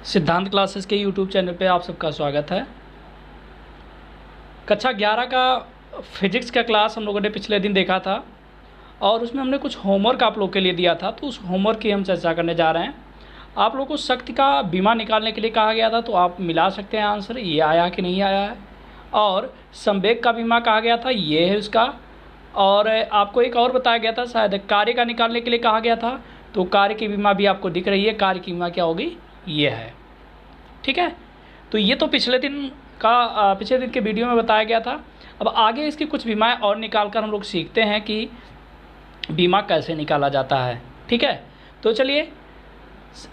सिद्धांत क्लासेस के YouTube channel पे आप सबका स्वागत है। कक्षा 11 का फिजिक्स का क्लास हम लोगों ने पिछले दिन देखा था और उसमें हमने कुछ होमवर्क आप लोग के लिए दिया था, तो उस होमवर्क की हम चर्चा करने जा रहे हैं। आप लोग को शक्ति का बीमा निकालने के लिए कहा गया था, तो आप मिला सकते हैं आंसर, ये आया कि नहीं आया है। और संवेग का बीमा कहा गया था, ये है उसका। और आपको एक और बताया गया था, शायद कार्य का निकालने के लिए कहा गया था, तो कार्य की बीमा भी आपको दिख रही है। कार्य की बीमा क्या होगी, ये है। ठीक है, तो ये तो पिछले दिन के वीडियो में बताया गया था। अब आगे इसकी कुछ बीमाएं और निकाल कर हम लोग सीखते हैं कि बीमा कैसे निकाला जाता है। ठीक है, तो चलिए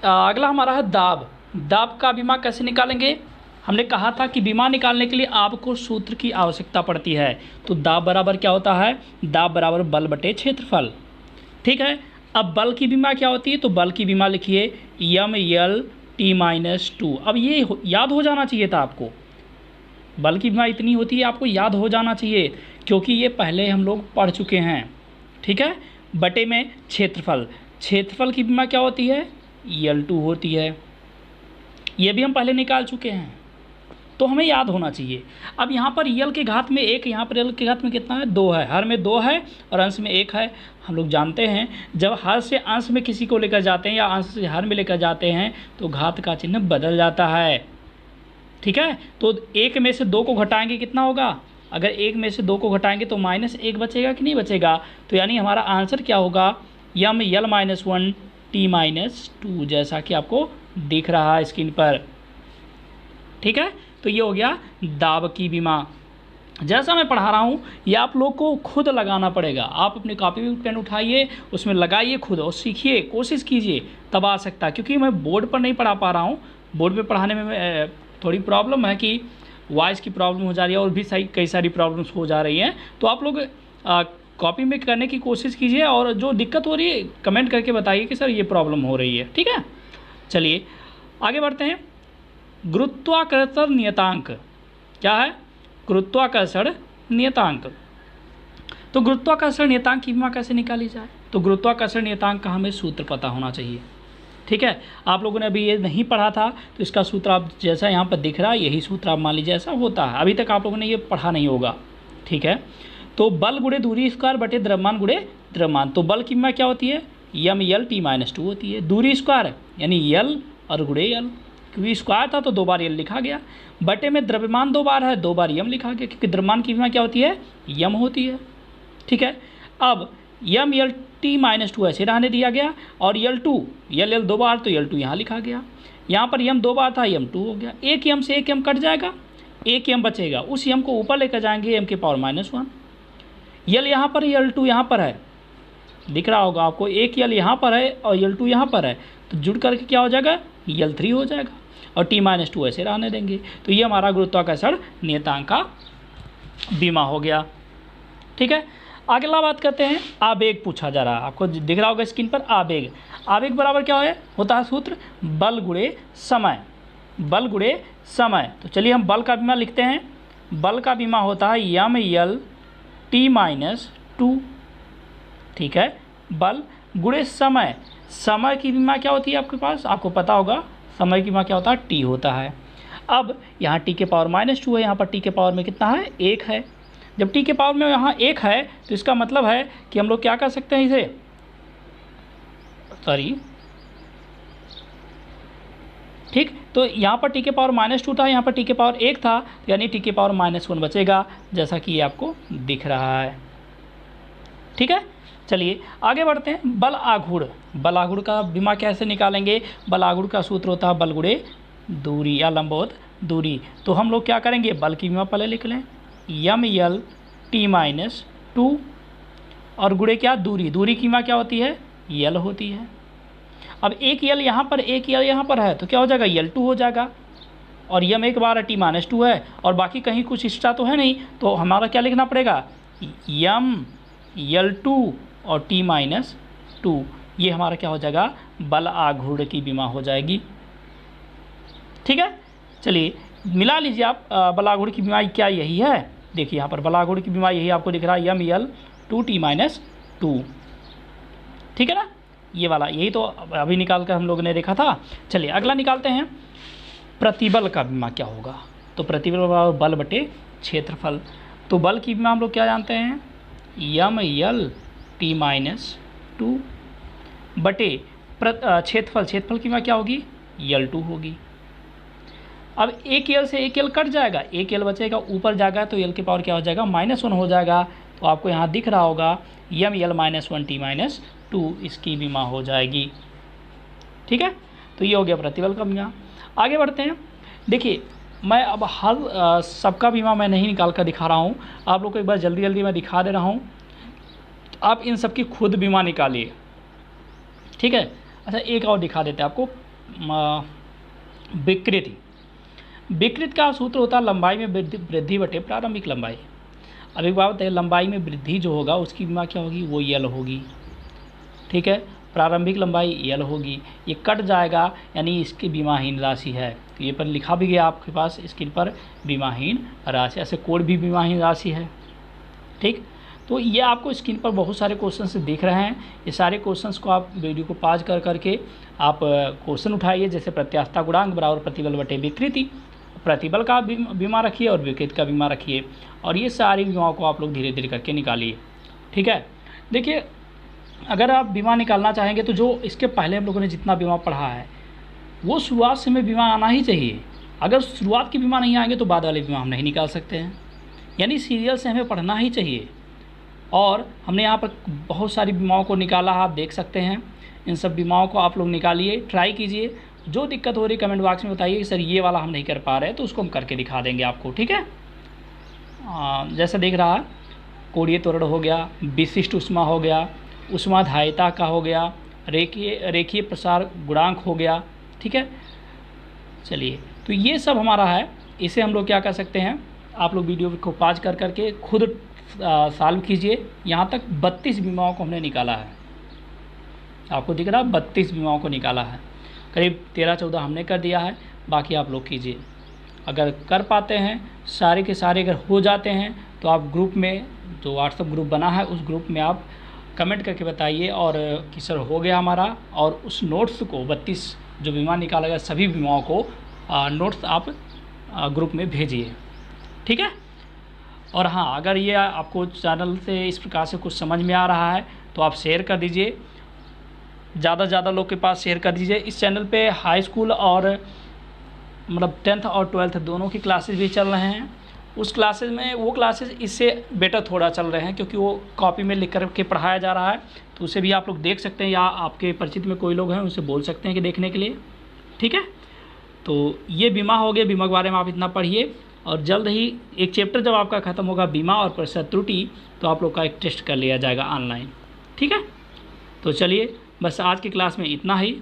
अगला हमारा है दाब। दाब का बीमा कैसे निकालेंगे। हमने कहा था कि बीमा निकालने के लिए आपको सूत्र की आवश्यकता पड़ती है। तो दाब बराबर क्या होता है, दाब बराबर बल बटे क्षेत्रफल। ठीक है, अब बल की बीमा क्या होती है, तो बल की बीमा लिखिए mL_T-2। अब ये याद हो जाना चाहिए था आपको, बल की बीमा इतनी होती है, आपको याद हो जाना चाहिए क्योंकि ये पहले हम लोग पढ़ चुके हैं। ठीक है, बटे में क्षेत्रफल, क्षेत्रफल की बीमा क्या होती है, L2 होती है। ये भी हम पहले निकाल चुके हैं, तो हमें याद होना चाहिए। अब यहाँ पर यल के घात में 1, यहाँ पर यल के घात में कितना है, 2 है। हर में 2 है और अंश में 1 है। हम लोग जानते हैं जब हर से अंश में किसी को लेकर जाते हैं या अंश से हर में लेकर जाते हैं तो घात का चिन्ह बदल जाता है। ठीक है, तो 1 में से 2 को घटाएंगे कितना होगा, अगर 1 में से 2 को घटाएंगे तो -1 बचेगा कि नहीं बचेगा। तो यानी हमारा आंसर क्या होगा, mL-1T-2, जैसा कि आपको दिख रहा है स्क्रीन पर। ठीक है, तो ये हो गया दाब की बीमा। जैसा मैं पढ़ा रहा हूँ ये आप लोग को खुद लगाना पड़ेगा। आप अपनी कॉपी पेन उठाइए, उसमें लगाइए खुद और सीखिए, कोशिश कीजिए, तब आ सकता है। क्योंकि मैं बोर्ड पर नहीं पढ़ा पा रहा हूँ, बोर्ड पे पढ़ाने में थोड़ी प्रॉब्लम है कि वॉइस की प्रॉब्लम हो जा रही है और भी कई सारी प्रॉब्लम्स हो जा रही हैं। तो आप लोग कॉपी में करने की कोशिश कीजिए और जो दिक्कत हो रही है कमेंट करके बताइए कि सर ये प्रॉब्लम हो रही है। ठीक है, चलिए आगे बढ़ते हैं। गुरुत्वाकर्षण नियतांक क्या है, गुरुत्वाकर्षण नियतांक। तो गुरुत्वाकर्षण नियतांक की बीमा कैसे निकाली जाए, तो गुरुत्वाकर्षण नियतांक का हमें सूत्र पता होना चाहिए। ठीक है, आप लोगों ने अभी ये नहीं पढ़ा था तो इसका सूत्र आप जैसा यहाँ पर दिख रहा है यही सूत्र आप मान लीजिए ऐसा होता है। अभी तक आप लोगों ने ये पढ़ा नहीं होगा। ठीक है, तो बल गुणे दूरी स्क्वायर बटे द्रव्यमान गुणे द्रव्यमान। तो बल की बीमा क्या होती है, mL_T-2 होती है। दूरी स्क्वायर यानी L और गुणे L, क्योंकि स्क्वायर था तो 2 बार L लिखा गया। बटे में द्रव्यमान 2 बार है, 2 बार m लिखा गया, क्योंकि द्रव्यमान की बीमा क्या होती है, m होती है। ठीक है, अब mL_T-2 ऐसे रहने दिया गया और L2 L 2 बार तो L2 यहाँ लिखा गया। यहाँ पर m 2 बार था, m2 हो गया। एक m से एक m कट जाएगा, एक m बचेगा, उस m को ऊपर लेकर जाएंगे m की पावर -1। L यहाँ पर L2 यहाँ पर है, दिख रहा होगा आपको, एक L यहाँ पर है और L2 यहाँ पर है, तो जुड़ करके क्या हो जाएगा, L3 हो जाएगा और T-2 ऐसे रहने देंगे। तो ये हमारा गुरुत्वाकर्षण नियतांक का बीमा हो गया। ठीक है, अगला बात करते हैं आवेग पूछा जा रहा है, आपको दिख रहा होगा स्क्रीन पर आवेग। आवेग बराबर क्या होता है सूत्र, बल गुणे समय, बल गुणे समय। तो चलिए हम बल का बीमा लिखते हैं। बल का बीमा होता है mL_T-2। ठीक है, बल गुणे समय, समय की बीमा क्या होती है आपके पास, आपको पता होगा समय की बीमा क्या होता है, t होता है। अब यहाँ t के पावर -2 है, यहाँ पर t के पावर में कितना है, 1 है। जब t के पावर में यहाँ 1 है तो इसका मतलब है कि हम लोग क्या कर सकते हैं इसे, ठीक, तो यहाँ पर t के पावर -2 था, यहाँ पर t के पावर 1 था, यानी t के पावर -1 बचेगा, जैसा कि ये आपको दिख रहा है। ठीक है, चलिए आगे बढ़ते हैं। बल आघूर्ण, बल आघूर्ण का बीमा कैसे निकालेंगे। बल आघूर्ण का सूत्र होता है बल गुणे दूरी या लंबवत दूरी। तो हम लोग क्या करेंगे, बल की बीमा पहले लिख लें, mL_T-2 और गुणे क्या, दूरी, दूरी की बीमा क्या होती है, L होती है। अब एक L यहाँ पर, एक L यहाँ पर है, तो क्या हो जाएगा, L2 हो जाएगा और m एक बार है, T-2 है और बाकी कहीं कुछ एक्स्ट्रा तो है नहीं, तो हमारा क्या लिखना पड़ेगा, mL2 और T-2। ये हमारा क्या हो जाएगा, बल आघूर्ण की बीमा हो जाएगी। ठीक है, चलिए मिला लीजिए आप, बल आघूर्ण की बीमा क्या यही है, देखिए यहाँ पर बल आघूर्ण की बीमा यही आपको दिख रहा है, mL2T-2। ठीक है ना, ये वाला, यही तो अभी निकाल कर हम लोगों ने देखा था। चलिए अगला निकालते हैं, प्रतिबल का बीमा क्या होगा। तो प्रतिबल बराबर बल बटे क्षेत्रफल। तो बल की बीमा हम लोग क्या जानते हैं, ML/T-2 बटे क्षेत्रफल, क्षेत्रफल की बीमा क्या होगी, L2 होगी। अब एक एल से एक एल कट जाएगा, एक एल बचेगा, ऊपर जाएगा तो एल की पावर क्या हो जाएगा, -1 हो जाएगा। तो आपको यहाँ दिख रहा होगा ML-1T-2 इसकी बीमा हो जाएगी। ठीक है, तो ये हो गया प्रतिबल का बीमा। आगे बढ़ते हैं। देखिए मैं अब हर सबका बीमा मैं नहीं निकाल कर दिखा रहा हूँ, आप लोग को एक बार जल्दी जल्दी मैं दिखा दे रहा हूँ। आप इन सब की खुद बीमा निकालिए, ठीक है। अच्छा एक और दिखा देते हैं आपको, विकृति। विकृत का सूत्र होता है लंबाई में वृद्धि बटे प्रारंभिक लंबाई। अब एक बात बताइए, लंबाई में वृद्धि जो होगा उसकी बीमा क्या होगी, वो यल होगी। ठीक है, प्रारंभिक लंबाई यल होगी। ये कट जाएगा यानी इसकी बीमाहीन राशि है। तो ये पर लिखा भी गया आपके पास स्क्रीन पर, बीमाहीन राशि। ऐसे कोड भी बीमाहीन राशि है। ठीक, तो ये आपको स्क्रीन पर बहुत सारे क्वेश्चंस दिख रहे हैं। ये सारे क्वेश्चंस को आप वीडियो को पॉज कर करके आप क्वेश्चन उठाइए, जैसे प्रत्यास्थता गुणांक बराबर प्रतिबल बटे विकृति। प्रतिबल का बीमा रखिए और विकृति का बीमा रखिए, और ये सारी बीमाओं को आप लोग धीरे धीरे करके निकालिए। ठीक है, देखिए अगर आप बीमा निकालना चाहेंगे तो जो इसके पहले हम लोगों ने जितना बीमा पढ़ा है वो शुरुआत से हमें बीमा आना ही चाहिए। अगर शुरुआत की बीमा नहीं आएंगे तो बाद वाले बीमा हम नहीं निकाल सकते हैं, यानी सीरियल से हमें पढ़ना ही चाहिए। और हमने यहाँ पर बहुत सारी बीमाओं को निकाला, आप देख सकते हैं। इन सब बीमाओं को आप लोग निकालिए, ट्राई कीजिए। जो दिक्कत हो रही कमेंट बॉक्स में बताइए कि सर ये वाला हम नहीं कर पा रहे, तो उसको हम करके दिखा देंगे आपको। ठीक है, जैसा देख रहा है, कोणीय त्वरण हो गया, विशिष्ट ऊष्मा हो गया, ऊष्माधायता का हो गया, रेखीय प्रसार गुणांक हो गया। ठीक है, चलिए तो ये सब हमारा है। इसे हम लोग क्या कर सकते हैं, आप लोग वीडियो को पॉज कर करके खुद सॉल्व कीजिए। यहाँ तक 32 बीमाओं को हमने निकाला है, आपको दिख रहा है 32 बीमाओं को निकाला है। करीब 13-14 हमने कर दिया है, बाकी आप लोग कीजिए। अगर कर पाते हैं सारे के सारे, अगर हो जाते हैं तो आप ग्रुप में, जो व्हाट्सएप ग्रुप बना है उस ग्रुप में आप कमेंट करके बताइए और कि सर हो गया हमारा। और उस नोट्स को 32 जो बीमा निकाला गया सभी बीमाओं को नोट्स आप ग्रुप में भेजिए। ठीक है, और हाँ अगर ये आपको चैनल से इस प्रकार से कुछ समझ में आ रहा है तो आप शेयर कर दीजिए, ज़्यादा से ज़्यादा लोग के पास शेयर कर दीजिए। इस चैनल पे हाई स्कूल और मतलब 10th और 12th दोनों की क्लासेस भी चल रहे हैं। उस क्लासेस में वो क्लासेस इससे बेटर थोड़ा चल रहे हैं, क्योंकि वो कॉपी में लिख कर के पढ़ाया जा रहा है, तो उसे भी आप लोग देख सकते हैं, या आपके परिचित में कोई लोग हैं उनसे बोल सकते हैं कि देखने के लिए। ठीक है, तो ये बीमा हो गया, बीमा के बारे में आप इतना पढ़िए। और जल्द ही एक चैप्टर जब आपका ख़त्म होगा बीमा और प्रतिशत त्रुटि, तो आप लोग का एक टेस्ट कर लिया जाएगा ऑनलाइन। ठीक है, तो चलिए बस आज की क्लास में इतना ही।